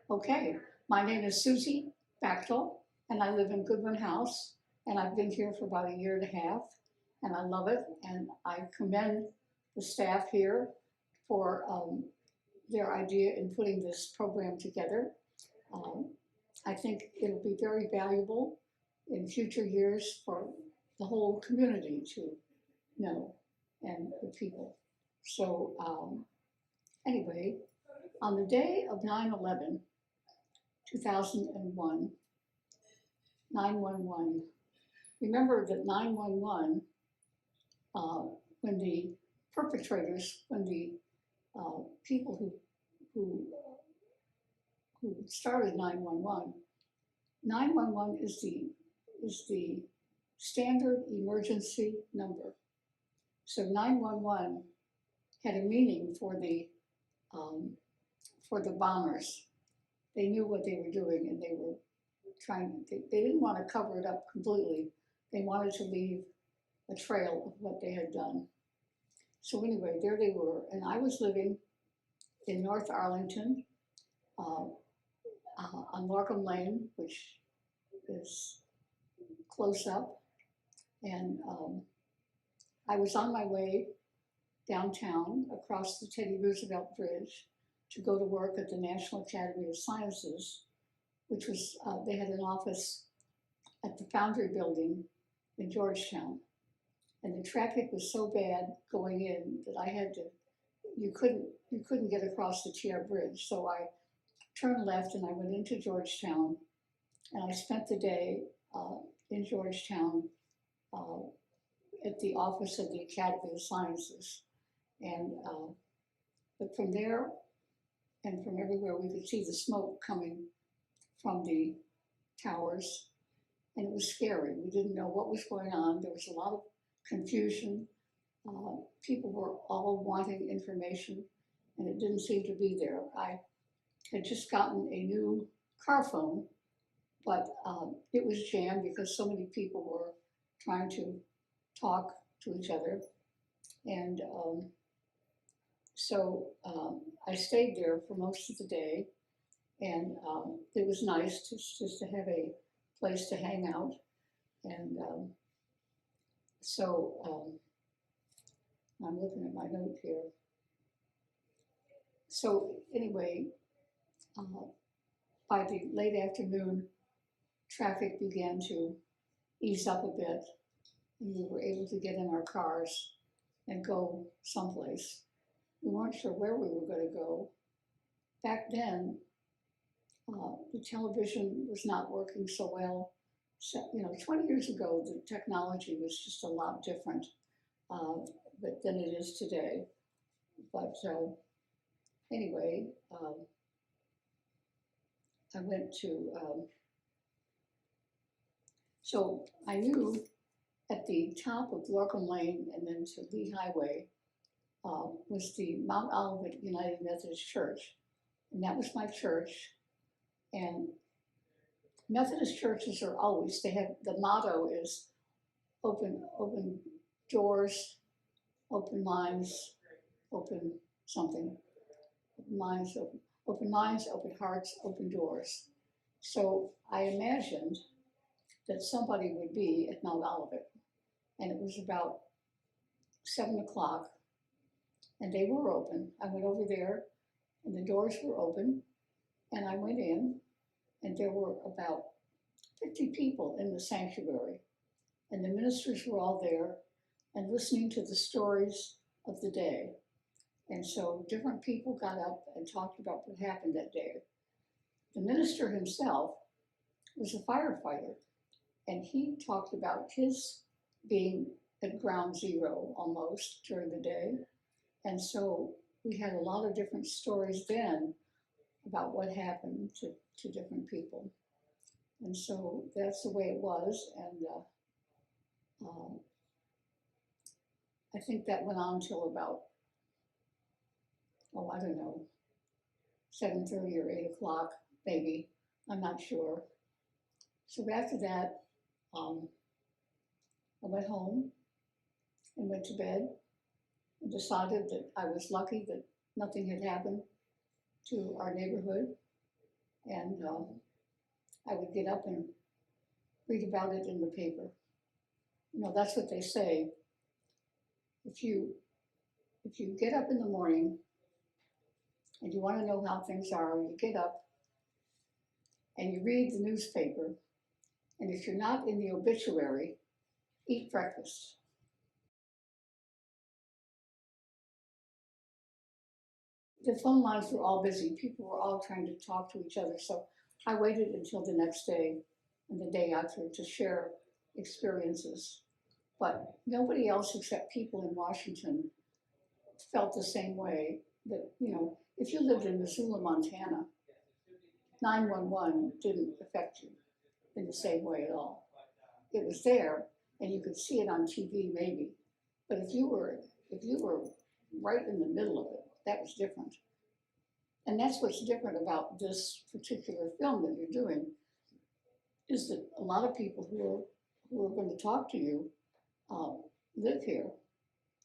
Okay, my name is Susie Bachtel, and I live in Goodwin House, and I've been here for about a year and a half, and I love it, and I commend the staff here for their idea in putting this program together. Um, I think it'll be very valuable in future years for the whole community to know and the people. So anyway, on the day of 9/11, 2001, 911. Remember that 911, uh, when the perpetrators, when the people who who started 911, 911 is the standard emergency number. So 911 had a meaning um, for the bombers. They knew what they were doing, and they were they didn't want to cover it up completely. They wanted to leave a trail of what they had done. So anyway, there they were, and I was living in North Arlington uh, on Markham Lane, which is close up, and I was on my way downtown across the Teddy Roosevelt Bridge to go to work at the National Academy of Sciences, which was, they had an office at the Foundry Building in Georgetown. And the traffic was so bad going in that I had to, you couldn't get across the TR Bridge. So I turned left and I went into Georgetown, and I spent the day in Georgetown at the office of the Academy of Sciences. And but from there and from everywhere, we could see the smoke coming from the towers, and it was scary. We didn't know what was going on. There was a lot of confusion. People were all wanting information, and it didn't seem to be there. I had just gotten a new car phone, but it was jammed because so many people were trying to talk to each other. And so I stayed there for most of the day, and it was nice just to have a place to hang out. And so I'm looking at my note here. So anyway, by the late afternoon, traffic began to ease up a bit, and we were able to get in our cars and go someplace. We weren't sure where we were going to go. Back then, the television was not working so well. So, 20 years ago, the technology was just a lot different than it is today. But anyway, I went to, so I knew at the top of Lorcom Lane and then to Lee Highway was the Mount Olivet United Methodist Church. And that was my church. And Methodist churches are always, they have, the motto is open doors, open minds, open something, open minds, open hearts, open doors. So I imagined that somebody would be at Mount Olivet, and it was about 7 o'clock, and they were open. I went over there, and the doors were open, and I went in, and there were about 50 people in the sanctuary, and the ministers were all there and listening to the stories of the day. And so different people got up and talked about what happened that day. The minister himself was a firefighter, and he talked about his being at ground zero almost during the day. And so we had a lot of different stories then about what happened to different people. And so that's the way it was. And I think that went on till about, I don't know, 7:30 or 8 o'clock, maybe. I'm not sure. So after that, I went home and went to bed and decided that I was lucky that nothing had happened to our neighborhood. And I would get up and read about it in the paper. You know, that's what they say. If you get up in the morning and you want to know how things are, you get up and you read the newspaper. And if you're not in the obituary, eat breakfast. The phone lines were all busy. People were all trying to talk to each other. So I waited until the next day and the day after to share experiences. But nobody else except people in Washington felt the same way. That, you know, if you lived in Missoula, Montana, 911 didn't affect you in the same way at all. It was there and you could see it on TV maybe. But if you were right in the middle of it, that was different. And that's what's different about this particular film that you're doing, is that a lot of people who are going to talk to you live here,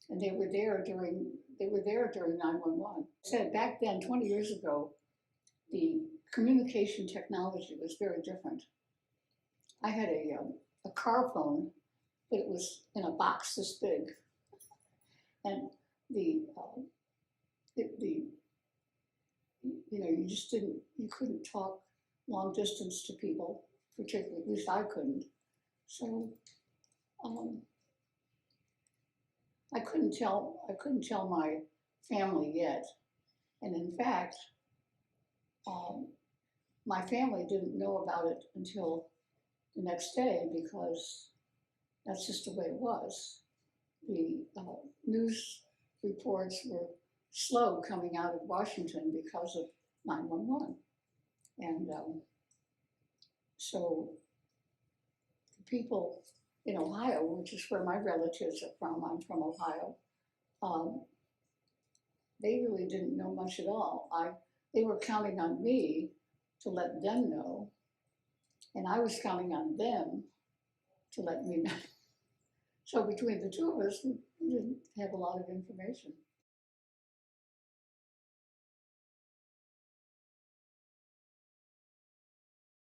and they were there during 911. I said back then, 20 years ago, the communication technology was very different. I had a car phone, but it was in a box this big, and the you know, you couldn't talk long distance to people, particularly, at least I couldn't. So I couldn't tell my family yet, and in fact, my family didn't know about it until the next day, because that's just the way it was. The news reports were slow coming out of Washington because of 911. And so the people in Ohio, which is where my relatives are from, I'm from Ohio, they really didn't know much at all. They were counting on me to let them know, and I was counting on them to let me know. So between the two of us, we didn't have a lot of information.